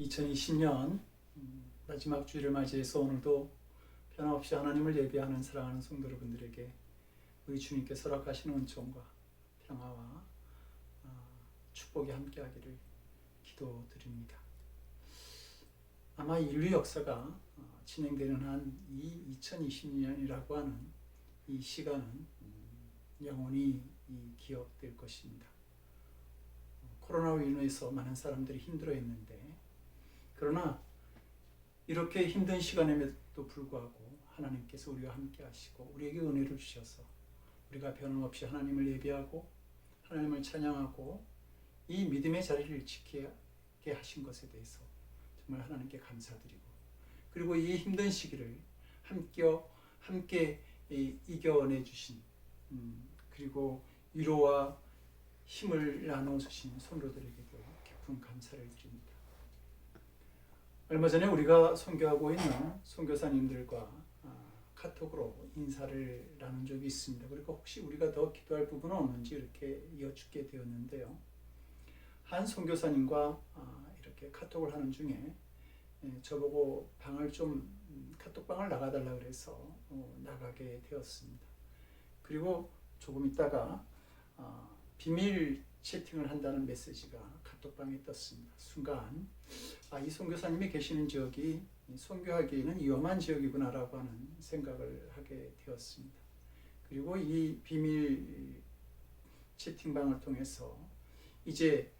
2020년 마지막 주일을 맞이해서 오늘도 변함없이 하나님을 예배하는 사랑하는 성도 여러분들에게 우리 주님께서 허락하시는 은총과 평화와 축복이 함께하기를 기도드립니다. 아마 인류 역사가 진행되는 한 이 2020년이라고 하는 이 시간은 영원히 기억될 것입니다. 코로나로 인해서 많은 사람들이 힘들어했는데, 그러나 이렇게 힘든 시간임에도 불구하고 하나님께서 우리와 함께 하시고 우리에게 은혜를 주셔서 우리가 변함없이 하나님을 예배하고 하나님을 찬양하고 이 믿음의 자리를 지키게 하신 것에 대해서 정말 하나님께 감사드리고, 그리고 이 힘든 시기를 함께 이겨내 주신 그리고 위로와 힘을 나눠주신 성도들에게도 깊은 감사를 드립니다. 얼마 전에 우리가 선교하고 있는 선교사님들과 카톡으로 인사를 나눈 적이 있습니다. 그리고 혹시 우리가 더 기도할 부분은 없는지 이렇게 여쭙게 되었는데요. 한 선교사님과 이렇게 카톡을 하는 중에 저보고 카톡방을 나가달라 그래서 나가게 되었습니다. 그리고 조금 있다가 비밀 채팅을 한다는 메시지가 카톡방에 떴습니다. 순간 이 선교사님이 계시는 지역이 선교하기에는 위험한 지역이구나라고 하는 생각을 하게 되었습니다. 그리고 이 비밀 채팅방을 통해서 이제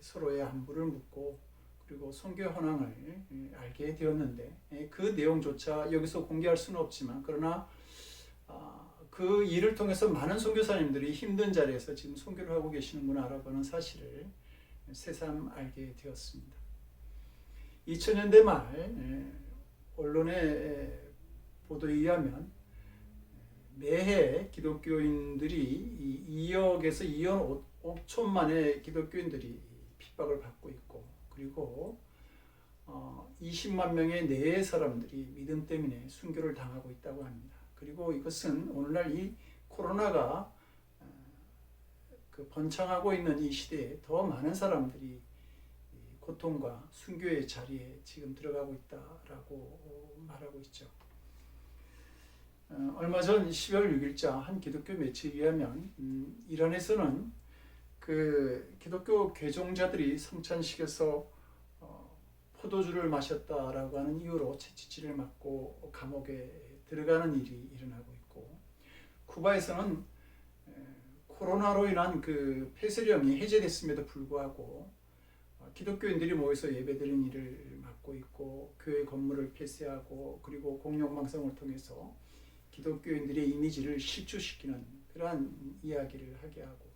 서로의 안부를 묻고 그리고 선교 현황을 알게 되었는데, 그 내용조차 여기서 공개할 수는 없지만 그러나 그 일을 통해서 많은 선교사님들이 힘든 자리에서 지금 선교를 하고 계시는구나라고 하는 사실을 새삼 알게 되었습니다. 2000년대 말 언론의 보도에 의하면 매해 기독교인들이 2억에서 2억 5천만의 기독교인들이 핍박을 받고 있고, 그리고 20만 명의 내외 사람들이 믿음 때문에 순교를 당하고 있다고 합니다. 그리고 이것은 오늘날 이 코로나가 번창하고 있는 이 시대에 더 많은 사람들이 고통과 순교의 자리에 지금 들어가고 있다라고 말하고 있죠. 얼마 전 12월 6일자 한 기독교 매체에 의하면 이란에서는 그 기독교 개종자들이 성찬식에서 포도주를 마셨다라고 하는 이유로 채찍질을 맞고 감옥에 들어가는 일이 일어나고 있고, 쿠바에서는 코로나로 인한 그 폐쇄령이 해제됐음에도 불구하고 기독교인들이 모여서 예배드리는 일을 막고 있고, 교회 건물을 폐쇄하고 그리고 공영방송을 통해서 기독교인들의 이미지를 실추시키는 그러한 이야기를 하게 하고,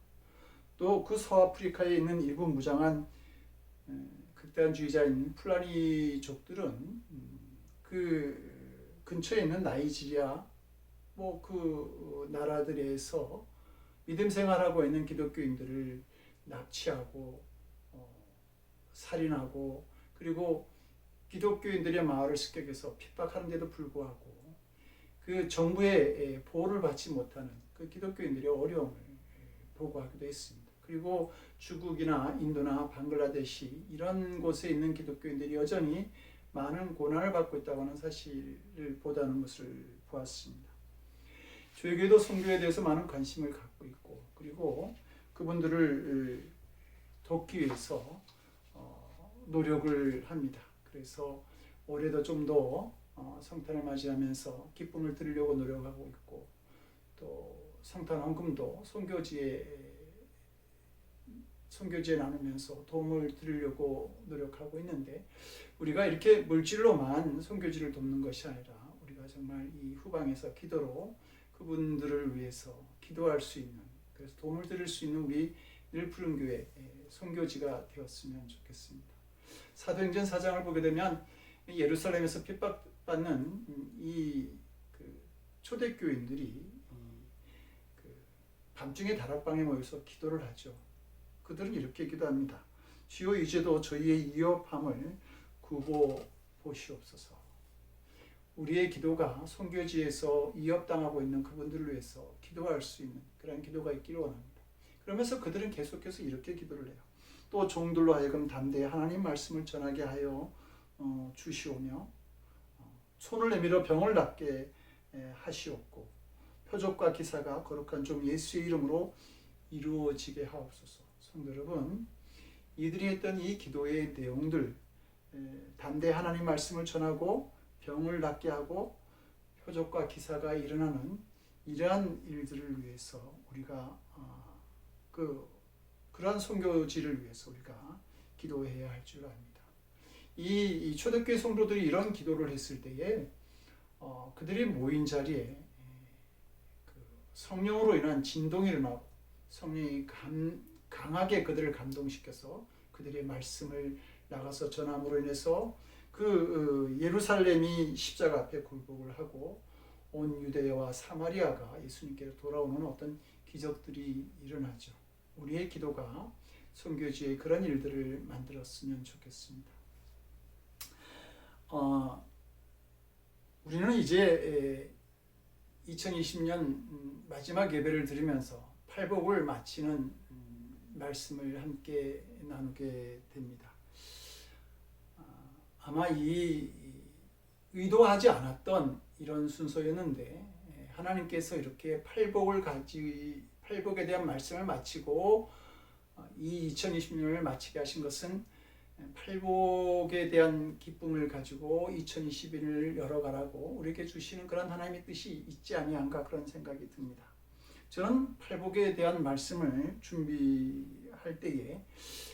또 그 서아프리카에 있는 일부 무장한 극단주의자인 풀라니족들은 그 근처에 있는 나이지리아 그 나라들에서 믿음 생활하고 있는 기독교인들을 납치하고 살인하고, 그리고 기독교인들의 마을을 습격해서 핍박하는데도 불구하고 그 정부의 보호를 받지 못하는 그 기독교인들의 어려움을 보고하기도 했습니다. 그리고 중국이나 인도나 방글라데시 이런 곳에 있는 기독교인들이 여전히 많은 고난을 받고 있다고 하는 사실을 보다는 것을 보았습니다. 저희교회도 선교에 대해서 많은 관심을 갖고 있고, 그리고 그분들을 돕기 위해서 노력을 합니다. 그래서 올해도 좀 더 성탄을 맞이하면서 기쁨을 드리려고 노력하고 있고, 또 성탄 헌금도 선교지에 나누면서 도움을 드리려고 노력하고 있는데, 우리가 이렇게 물질로만 선교지를 돕는 것이 아니라 우리가 정말 이 후방에서 기도로 그분들을 위해서 기도할 수 있는, 그래서 도움을 드릴 수 있는 우리 늘푸른교회 선교지가 되었으면 좋겠습니다. 사도행전 4장을 보게 되면 예루살렘에서 핍박받는 이 초대교인들이 밤중에 다락방에 모여서 기도를 하죠. 그들은 이렇게 기도합니다. 주여, 이제도 저희의 위협함을 굽어보시옵소서. 우리의 기도가 선교지에서 위협당하고 있는 그분들을 위해서 기도할 수 있는 그런 기도가 있기를 원합니다. 그러면서 그들은 계속해서 이렇게 기도를 해요. 또 종들로 하여금 담대히 하나님 말씀을 전하게 하여 주시오며 손을 내밀어 병을 낫게 하시옵고 표적과 기사가 거룩한 종 예수의 이름으로 이루어지게 하옵소서. 성도 여러분, 이들이 했던 이 기도의 내용들, 담대히 하나님 말씀을 전하고 병을 낫게 하고 표적과 기사가 일어나는 이러한 일들을 위해서 우리가 그러한 선교지를 위해서 우리가 기도해야 할 줄 압니다. 이 초대교회 성도들이 이런 기도를 했을 때에 그들이 모인 자리에 성령으로 인한 진동이 일어나고 성령이 강하게 그들을 감동시켜서 그들의 말씀을 나가서 전함으로 인해서 예루살렘이 십자가 앞에 굴복을 하고 온 유대와 사마리아가 예수님께로 돌아오는 어떤 기적들이 일어나죠. 우리의 기도가 선교지에 그런 일들을 만들었으면 좋겠습니다. 우리는 이제 2020년 마지막 예배를 드리면서 팔복을 마치는 말씀을 함께 나누게 됩니다. 아마 의도하지 않았던 이런 순서였는데 하나님께서 이렇게 팔복에 대한 말씀을 마치고 이 2020년을 마치게 하신 것은 팔복에 대한 기쁨을 가지고 2021년을 열어가라고 우리에게 주시는 그런 하나님의 뜻이 있지 아니한가 그런 생각이 듭니다. 저는 팔복에 대한 말씀을 준비할 때에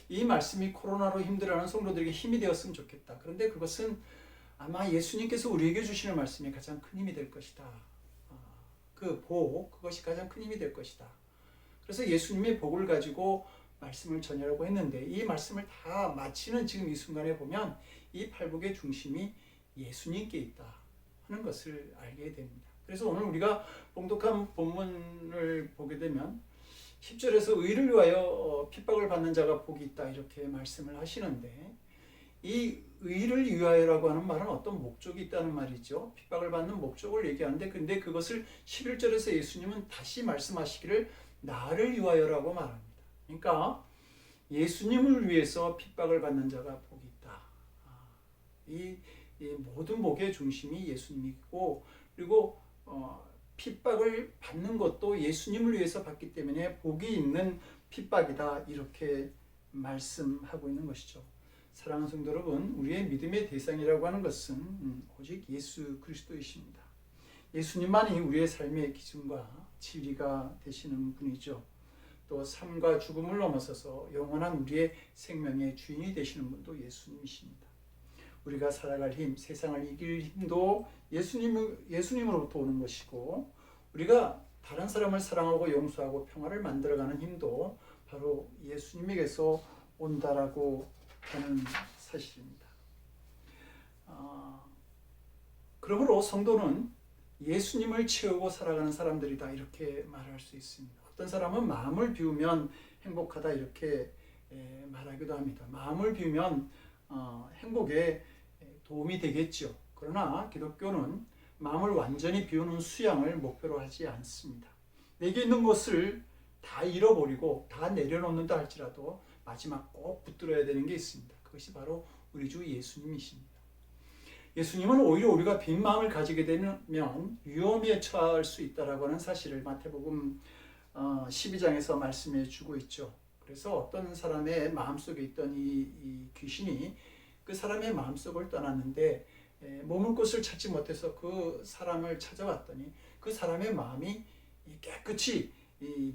이 말씀이 코로나로 힘들어하는 성도들에게 힘이 되었으면 좋겠다. 그런데 그것은 아마 예수님께서 우리에게 주시는 말씀이 가장 큰 힘이 될 것이다. 그것이 가장 큰 힘이 될 것이다. 그래서 예수님의 복을 가지고 말씀을 전하려고 했는데 이 말씀을 다 마치는 지금 이 순간에 보면 이 팔복의 중심이 예수님께 있다 하는 것을 알게 됩니다. 그래서 오늘 우리가 봉독한 본문을 보게 되면 10절에서 의를 위하여 핍박을 받는 자가 복이 있다 이렇게 말씀을 하시는데 이 의를 위하여라고 하는 말은 어떤 목적이 있다는 말이죠. 핍박을 받는 목적을 얘기하는데 근데 그것을 11절에서 예수님은 다시 말씀하시기를 나를 위하여라고 말합니다. 그러니까 예수님을 위해서 핍박을 받는 자가 복이 있다. 이 모든 복의 중심이 예수님이고 그리고 핍박을 받는 것도 예수님을 위해서 받기 때문에 복이 있는 핍박이다 이렇게 말씀하고 있는 것이죠. 사랑하는 성도 여러분, 우리의 믿음의 대상이라고 하는 것은 오직 예수 그리스도이십니다. 예수님만이 우리의 삶의 기준과 진리가 되시는 분이죠. 또 삶과 죽음을 넘어서서 영원한 우리의 생명의 주인이 되시는 분도 예수님이십니다. 우리가 살아갈 힘, 세상을 이길 힘도 예수님으로부터 오는 것이고 우리가 다른 사람을 사랑하고 용서하고 평화를 만들어가는 힘도 바로 예수님에게서 온다라고 하는 사실입니다. 그러므로 성도는 예수님을 채우고 살아가는 사람들이다 이렇게 말할 수 있습니다. 어떤 사람은 마음을 비우면 행복하다 이렇게 말하기도 합니다. 마음을 비우면 행복에 도움이 되겠죠. 그러나 기독교는 마음을 완전히 비우는 수양을 목표로 하지 않습니다. 내게 있는 것을 다 잃어버리고 다 내려놓는다 할지라도 마지막 꼭 붙들어야 되는 게 있습니다. 그것이 바로 우리 주 예수님이십니다. 예수님은 오히려 우리가 빈 마음을 가지게 되면 위험에 처할 수 있다라고 하는 사실을 마태복음 12장에서 말씀해 주고 있죠. 그래서 어떤 사람의 마음속에 있던 이 귀신이 그 사람의 마음속을 떠났는데 머물 곳을 찾지 못해서 그 사람을 찾아왔더니 그 사람의 마음이 깨끗이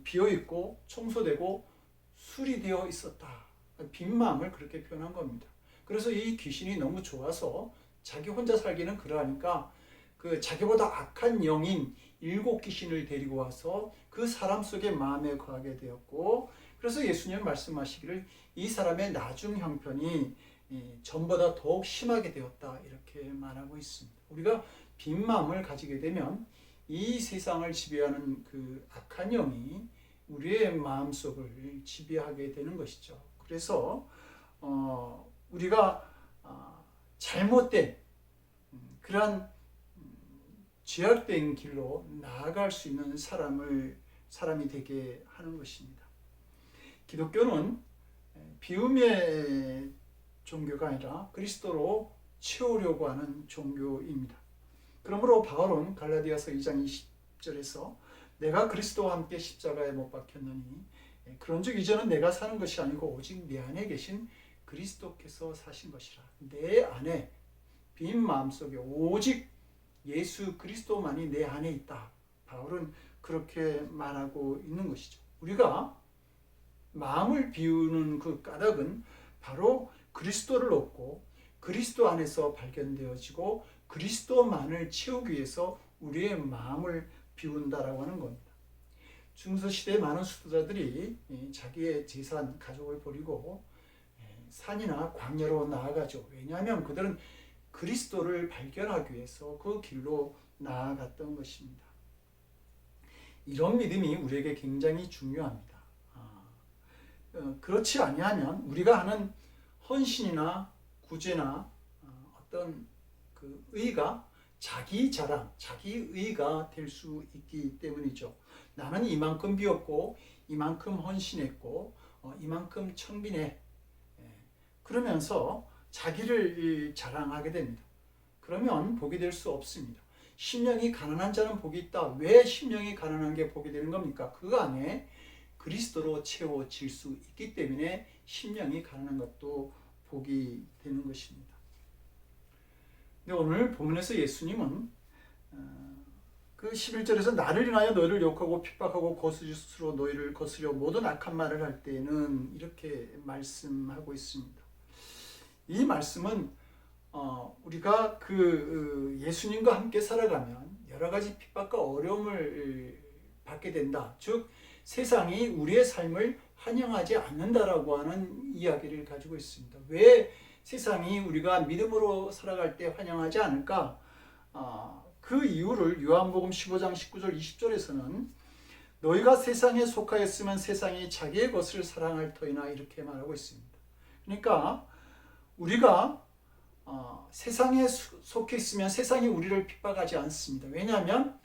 비어있고 청소되고 수리되어 있었다. 빈 마음을 그렇게 표현한 겁니다. 그래서 이 귀신이 너무 좋아서 자기 혼자 살기는 그러하니까 그 자기보다 악한 영인 7귀신을 데리고 와서 그 사람 속의 마음에 거하게 되었고 그래서 예수님은 말씀하시기를 이 사람의 나중 형편이 전보다 더욱 심하게 되었다 이렇게 말하고 있습니다. 우리가 빈 마음을 가지게 되면 이 세상을 지배하는 그 악한 영이 우리의 마음속을 지배하게 되는 것이죠. 그래서 우리가 잘못된 그러한 죄악된 길로 나아갈 수 있는 사람이 되게 하는 것입니다. 기독교는 비움의 종교가 아니라 그리스도로 채우려고 하는 종교입니다. 그러므로 바울은 갈라디아서 2장 20절에서 내가 그리스도와 함께 십자가에 못 박혔느니 그런즉 이제는 내가 사는 것이 아니고 오직 내 안에 계신 그리스도께서 사신 것이라. 내 안에 빈 마음속에 오직 예수 그리스도만이 내 안에 있다. 바울은 그렇게 말하고 있는 것이죠. 우리가 마음을 비우는 그 까닭은 바로 그리스도를 얻고 그리스도 안에서 발견되어지고 그리스도만을 채우기 위해서 우리의 마음을 비운다라고 하는 겁니다. 중세시대의 많은 수도자들이 자기의 재산, 가족을 버리고 산이나 광야로 나아가죠. 왜냐하면 그들은 그리스도를 발견하기 위해서 그 길로 나아갔던 것입니다. 이런 믿음이 우리에게 굉장히 중요합니다. 그렇지 아니하면 우리가 하는 헌신이나 구제나 어떤 그 의가 자기 자랑, 자기 의가 될 수 있기 때문이죠. 나는 이만큼 비웠고 이만큼 헌신했고 이만큼 청빈해. 그러면서 자기를 자랑하게 됩니다. 그러면 복이 될 수 없습니다. 심령이 가난한 자는 복이 있다. 왜 심령이 가난한 게 복이 되는 겁니까? 그 안에 그리스도로 채워질 수 있기 때문에 심령이 가난한 것도 복이 되는 것입니다. 근데 오늘 본문에서 예수님은 그 11절에서 나를 인하여 너희를 욕하고 핍박하고 거스리스로 너희를 거스려 모든 악한 말을 할 때에는 이렇게 말씀하고 있습니다. 이 말씀은 우리가 그 예수님과 함께 살아가면 여러 가지 핍박과 어려움을 받게 된다. 즉 세상이 우리의 삶을 환영하지 않는다라고 하는 이야기를 가지고 있습니다. 왜 세상이 우리가 믿음으로 살아갈 때 환영하지 않을까? 그 이유를 요한복음 15장 19절 20절에서는 너희가 세상에 속하였으면 세상이 자기의 것을 사랑할 터이나 이렇게 말하고 있습니다. 그러니까 우리가 세상에 속해 있으면 세상이 우리를 핍박하지 않습니다. 왜냐하면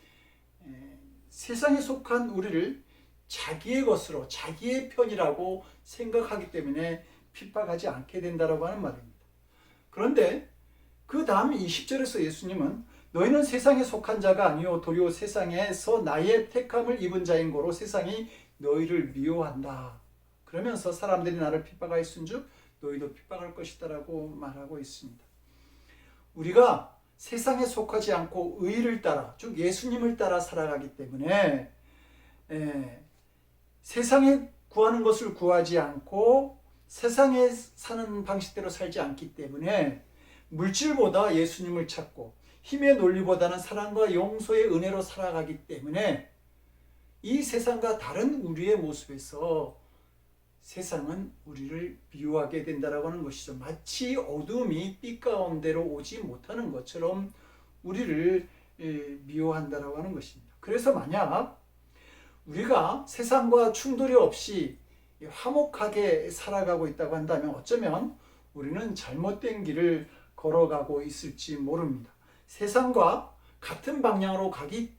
세상에 속한 우리를 자기의 것으로 자기의 편이라고 생각하기 때문에 핍박하지 않게 된다라고 하는 말입니다. 그런데 그 다음 20절에서 예수님은 너희는 세상에 속한 자가 아니요 도리어 세상에서 나의 택함을 입은 자인 고로 세상이 너희를 미워한다. 그러면서 사람들이 나를 핍박하였은즉 너희도 핍박할 것이다라고 말하고 있습니다. 우리가 세상에 속하지 않고 의를 따라 즉 예수님을 따라 살아가기 때문에 세상에 구하는 것을 구하지 않고 세상에 사는 방식대로 살지 않기 때문에 물질보다 예수님을 찾고 힘의 논리보다는 사랑과 용서의 은혜로 살아가기 때문에 이 세상과 다른 우리의 모습에서 세상은 우리를 미워하게 된다라고 하는 것이죠. 마치 어둠이 빛 가운데로 오지 못하는 것처럼 우리를 미워한다라고 하는 것입니다. 그래서 만약 우리가 세상과 충돌이 없이 화목하게 살아가고 있다고 한다면 어쩌면 우리는 잘못된 길을 걸어가고 있을지 모릅니다. 세상과 같은 방향으로 가기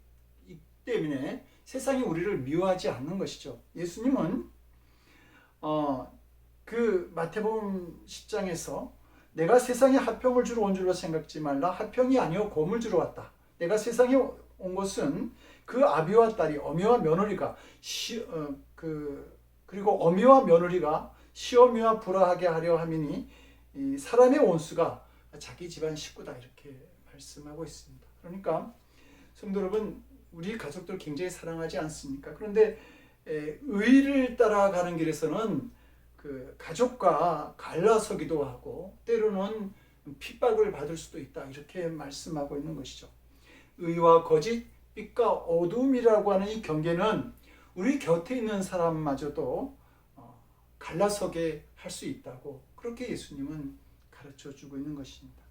때문에 세상이 우리를 미워하지 않는 것이죠. 예수님은 그 마태복음 10장에서 내가 세상에 화평을 주러 온 줄로 생각지 말라. 화평이 아니요 곰을 주러 왔다. 내가 세상에 온 것은 그 아비와 딸이 어미와 며느리가 그리고 어미와 며느리가 시어미와 불화하게 하려 함이니 이 사람의 온수가 자기 집안 식구다 이렇게 말씀하고 있습니다. 그러니까 성도 여러분, 우리 가족들 굉장히 사랑하지 않습니까? 그런데 의를 따라가는 길에서는 그 가족과 갈라서기도 하고 때로는 핍박을 받을 수도 있다 이렇게 말씀하고 있는 것이죠. 의와 거짓, 빛과 어둠이라고 하는 이 경계는 우리 곁에 있는 사람마저도 갈라서게 할 수 있다고 그렇게 예수님은 가르쳐주고 있는 것입니다.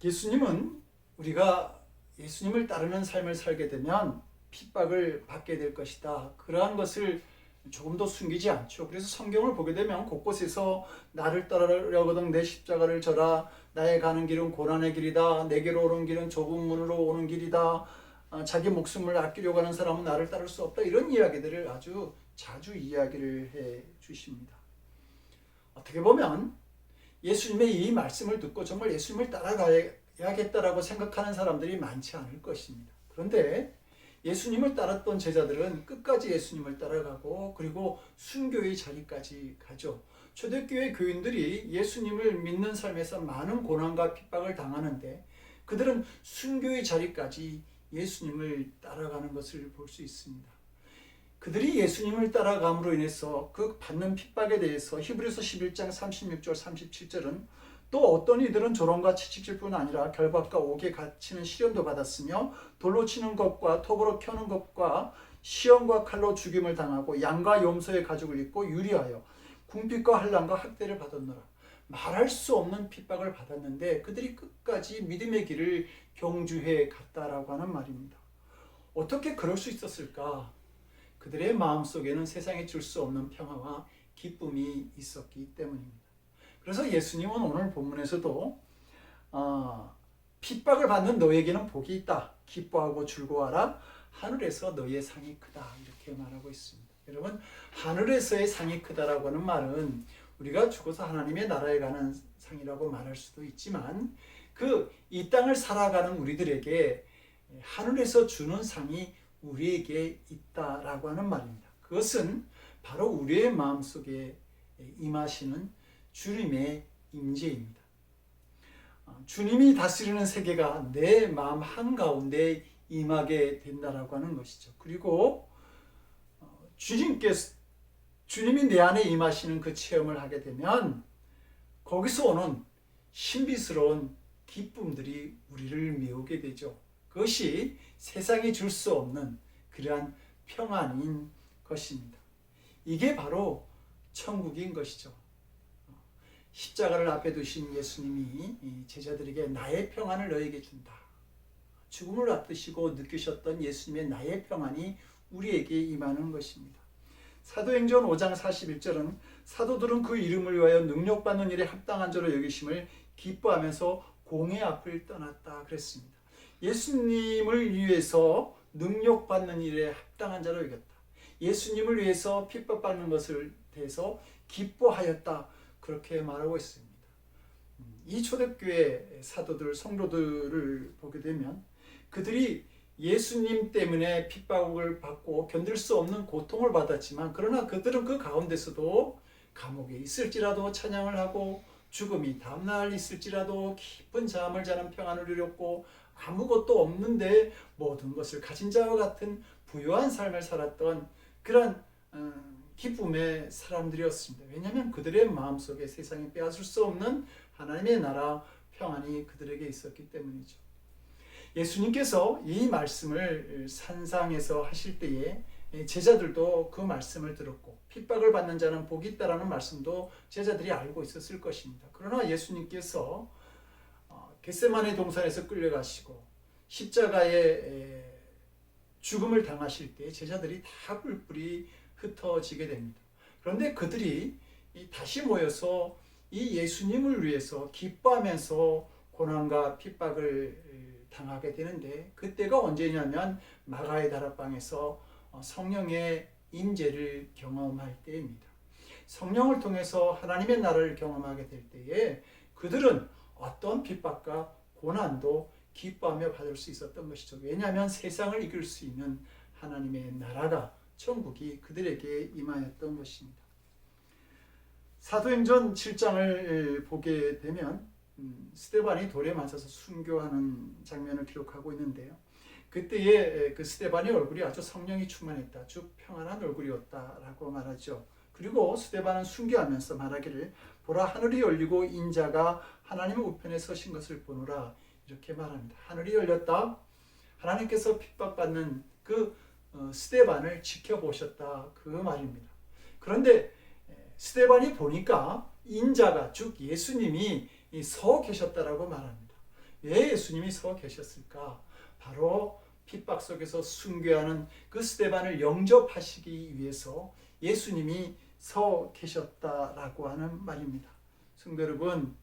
예수님은 우리가 예수님을 따르는 삶을 살게 되면 핍박을 받게 될 것이다. 그러한 것을 조금 더 숨기지 않죠. 그래서 성경을 보게 되면 곳곳에서 나를 따르려거든 내 십자가를 져라. 나의 가는 길은 고난의 길이다. 내게로 오는 길은 좁은 문으로 오는 길이다. 자기 목숨을 아끼려고 하는 사람은 나를 따를 수 없다. 이런 이야기들을 아주 자주 이야기를 해 주십니다. 어떻게 보면 예수님의 이 말씀을 듣고 정말 예수님을 따라가야겠다라고 생각하는 사람들이 많지 않을 것입니다. 그런데 예수님을 따랐던 제자들은 끝까지 예수님을 따라가고 그리고 순교의 자리까지 가죠. 초대교회 교인들이 예수님을 믿는 삶에서 많은 고난과 핍박을 당하는데 그들은 순교의 자리까지 예수님을 따라가는 것을 볼 수 있습니다. 그들이 예수님을 따라감으로 인해서 그 받는 핍박에 대해서 히브리서 11장 36절 37절은 또 어떤 이들은 조롱과 채찍질뿐 아니라 결박과 옥에 갇히는 시련도 받았으며 돌로 치는 것과 톱으로 켜는 것과 시험과 칼로 죽임을 당하고 양과 염소의 가죽을 입고 유리하여 궁핍과 환난과 학대를 받았노라. 말할 수 없는 핍박을 받았는데 그들이 끝까지 믿음의 길을 경주해 갔다라고 하는 말입니다. 어떻게 그럴 수 있었을까? 그들의 마음속에는 세상에 줄 수 없는 평화와 기쁨이 있었기 때문입니다. 그래서 예수님은 오늘 본문에서도 핍박을 받는 너에게는 복이 있다. 기뻐하고 즐거워하라. 하늘에서 너의 상이 크다. 이렇게 말하고 있습니다. 여러분, 하늘에서의 상이 크다라고 하는 말은 우리가 죽어서 하나님의 나라에 가는 상이라고 말할 수도 있지만 이 땅을 살아가는 우리들에게 하늘에서 주는 상이 우리에게 있다라고 하는 말입니다. 그것은 바로 우리의 마음속에 임하시는 주님의 임재입니다. 주님이 다스리는 세계가 내 마음 한가운데 임하게 된다라고 하는 것이죠. 그리고 주님이 내 안에 임하시는 그 체험을 하게 되면 거기서 오는 신비스러운 기쁨들이 우리를 메우게 되죠. 그것이 세상이 줄 수 없는 그러한 평안인 것입니다. 이게 바로 천국인 것이죠. 십자가를 앞에 두신 예수님이 제자들에게 나의 평안을 너에게 준다. 죽음을 앞두시고 느끼셨던 예수님의 나의 평안이 우리에게 임하는 것입니다. 사도행전 5장 41절은 사도들은 그 이름을 위하여 능력받는 일에 합당한 자로 여기심을 기뻐하면서 공회 앞을 떠났다 그랬습니다. 예수님을 위해서 능력받는 일에 합당한 자로 여겼다. 예수님을 위해서 핍박받는 것을 대해서 기뻐하였다. 그렇게 말하고 있습니다. 이 초대교회 사도들, 성도들을 보게 되면 그들이 예수님 때문에 핍박을 받고 견딜 수 없는 고통을 받았지만 그러나 그들은 그 가운데서도 감옥에 있을지라도 찬양을 하고 죽음이 다음날 있을지라도 깊은 잠을 자는 평안을 누렸고 아무것도 없는데 모든 것을 가진 자와 같은 부유한 삶을 살았던 그런 기쁨의 사람들이었습니다. 왜냐하면 그들의 마음속에 세상에 빼앗을 수 없는 하나님의 나라 평안이 그들에게 있었기 때문이죠. 예수님께서 이 말씀을 산상에서 하실 때에 제자들도 그 말씀을 들었고 핍박을 받는 자는 복이 있다라는 말씀도 제자들이 알고 있었을 것입니다. 그러나 예수님께서 겟세마네 동산에서 끌려가시고 십자가에 죽음을 당하실 때 제자들이 다 뿔뿔이 흩어지게 됩니다. 그런데 그들이 다시 모여서 이 예수님을 위해서 기뻐하면서 고난과 핍박을 당하게 되는데 그때가 언제냐면 마가의 다락방에서 성령의 임재를 경험할 때입니다. 성령을 통해서 하나님의 나라를 경험하게 될 때에 그들은 어떤 핍박과 고난도 기뻐하며 받을 수 있었던 것이죠. 왜냐하면 세상을 이길 수 있는 하나님의 나라가 천국이 그들에게 임하였던 것입니다. 사도행전 7장을 보게 되면 스데반이 돌에 맞아서 순교하는 장면을 기록하고 있는데요. 그때의 그 스데반의 얼굴이 아주 성령이 충만했다. 즉 평안한 얼굴이었다라고 말하죠. 그리고 스데반은 순교하면서 말하기를 보라 하늘이 열리고 인자가 하나님의 우편에 서신 것을 보노라 이렇게 말합니다. 하늘이 열렸다. 하나님께서 핍박받는 그 스데반을 지켜보셨다 그 말입니다. 그런데 스데반이 보니까 인자가 즉 예수님이 서 계셨다라고 말합니다. 왜 예수님이 서 계셨을까? 바로 핍박 속에서 순교하는 그 스데반을 영접하시기 위해서 예수님이 서 계셨다라고 하는 말입니다. 성도 여러분,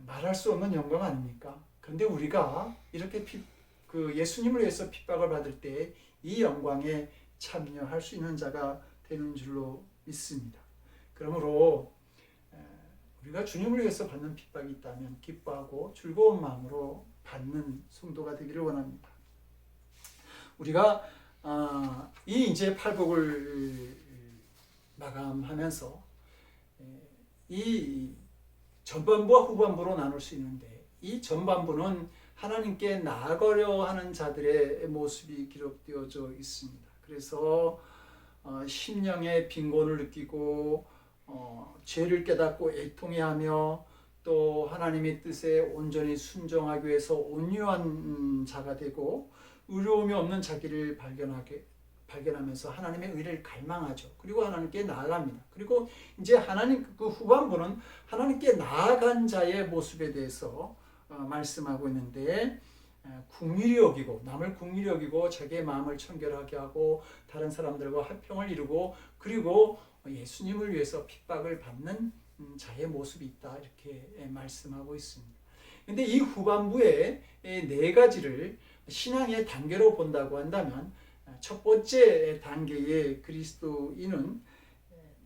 말할 수 없는 영광 아닙니까? 그런데 우리가 이렇게 예수님을 위해서 핍박을 받을 때 이 영광에 참여할 수 있는 자가 되는 줄로 믿습니다. 그러므로 우리가 주님을 위해서 받는 핍박이 있다면 기뻐하고 즐거운 마음으로 받는 성도가 되기를 원합니다. 우리가 이 이제 팔복을 마감하면서 이 전반부와 후반부로 나눌 수 있는데, 이 전반부는 하나님께 나아가려 하는 자들의 모습이 기록되어져 있습니다. 그래서 심령의 빈곤을 느끼고 죄를 깨닫고 애통해하며 또 하나님의 뜻에 온전히 순종하기 위해서 온유한 자가 되고 의로움이 없는 자기를 발견하면서 하나님의 의를 갈망하죠. 그리고 하나님께 나아갑니다. 그리고 이제 하나님 그 후반부는 하나님께 나아간 자의 모습에 대해서 말씀하고 있는데, 긍휼히 여기고 남을 긍휼히 여기고 자기의 마음을 청결하게 하고 다른 사람들과 화평을 이루고 그리고 예수님을 위해서 핍박을 받는 자의 모습이 있다, 이렇게 말씀하고 있습니다. 그런데 이 후반부에 네 가지를 신앙의 단계로 본다고 한다면, 첫 번째 단계의 그리스도인은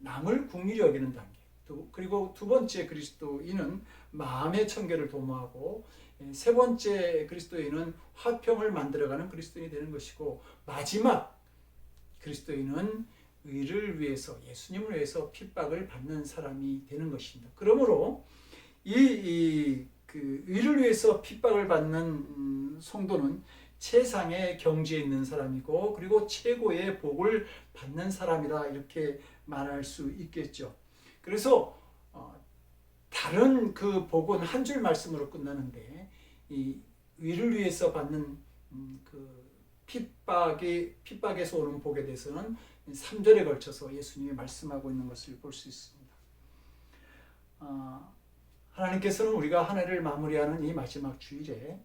남을 긍휼히 여기는 단계, 그리고 두 번째 그리스도인은 마음의 청결을 도모하고, 세 번째 그리스도인은 화평을 만들어가는 그리스도인이 되는 것이고, 마지막 그리스도인은 의를 위해서, 예수님을 위해서 핍박을 받는 사람이 되는 것입니다. 그러므로 그 의를 위해서 핍박을 받는 성도는 최상의 경지에 있는 사람이고, 그리고 최고의 복을 받는 사람이다, 이렇게 말할 수 있겠죠. 그래서 다른 그 복은 한 줄 말씀으로 끝나는데, 이 의를 위해서 받는 그 핍박에서 오는 복에 대해서는 3절에 걸쳐서 예수님이 말씀하고 있는 것을 볼 수 있습니다. 하나님께서는 우리가 한 해를 마무리하는 이 마지막 주일에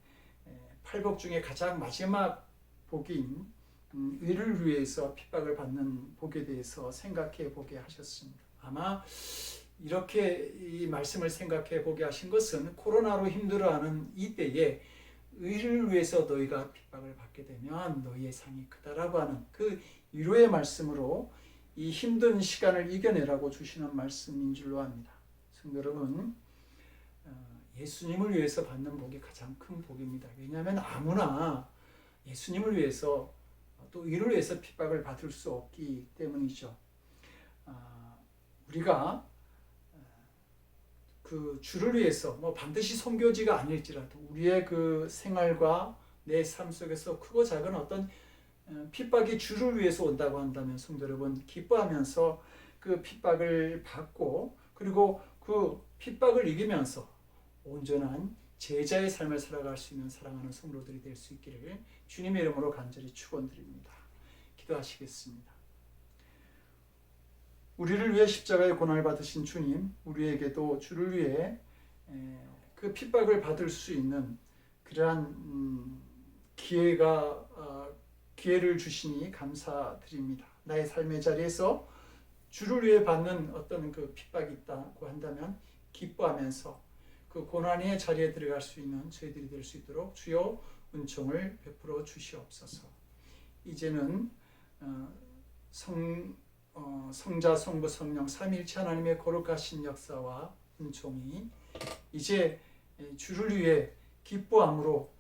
팔복 중에 가장 마지막 복인 의를 위해서 핍박을 받는 복에 대해서 생각해 보게 하셨습니다. 아마 이렇게 이 말씀을 생각해 보게 하신 것은 코로나로 힘들어하는 이 때에 의를 위해서 너희가 핍박을 받게 되면 너희의 상이 크다라고 하는 그 위로의 말씀으로 이 힘든 시간을 이겨내라고 주시는 말씀인 줄로 압니다. 성도 여러분, 예수님을 위해서 받는 복이 가장 큰 복입니다. 왜냐하면 아무나 예수님을 위해서 또 의를 위해서 핍박을 받을 수 없기 때문이죠. 우리가 그 주를 위해서 반드시 선교지가 아닐지라도 우리의 그 생활과 내 삶 속에서 크고 작은 어떤 핍박이 주를 위해서 온다고 한다면 성도 여러분, 기뻐하면서 그 핍박을 받고 그리고 그 핍박을 이기면서 온전한 제자의 삶을 살아갈 수 있는 사랑하는 성도들이 될 수 있기를 주님의 이름으로 간절히 축원드립니다. 기도하시겠습니다. 우리를 위해 십자가의 고난을 받으신 주님, 우리에게도 주를 위해 그 핍박을 받을 수 있는 그러한 기회를 주시니 감사드립니다. 나의 삶의 자리에서 주를 위해 받는 어떤 그 핍박이 있다고 한다면 기뻐하면서 그 고난의 자리에 들어갈 수 있는 저희들이 될 수 있도록 주여 은총을 베풀어 주시옵소서. 이제는 성자, 성부, 성령 삼위일체 하나님의 거룩하신 역사와 은총이 이제 주를 위해 기뻐함으로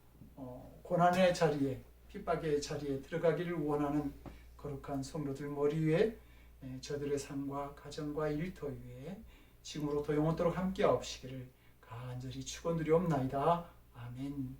고난의 자리에, 핍박의 자리에 들어가기를 원하는 거룩한 성도들 머리 위에, 저들의 삶과 가정과 일터 위에 지금으로부터 영원토록 함께하옵시기를 간절히 축원드리옵나이다. 아멘.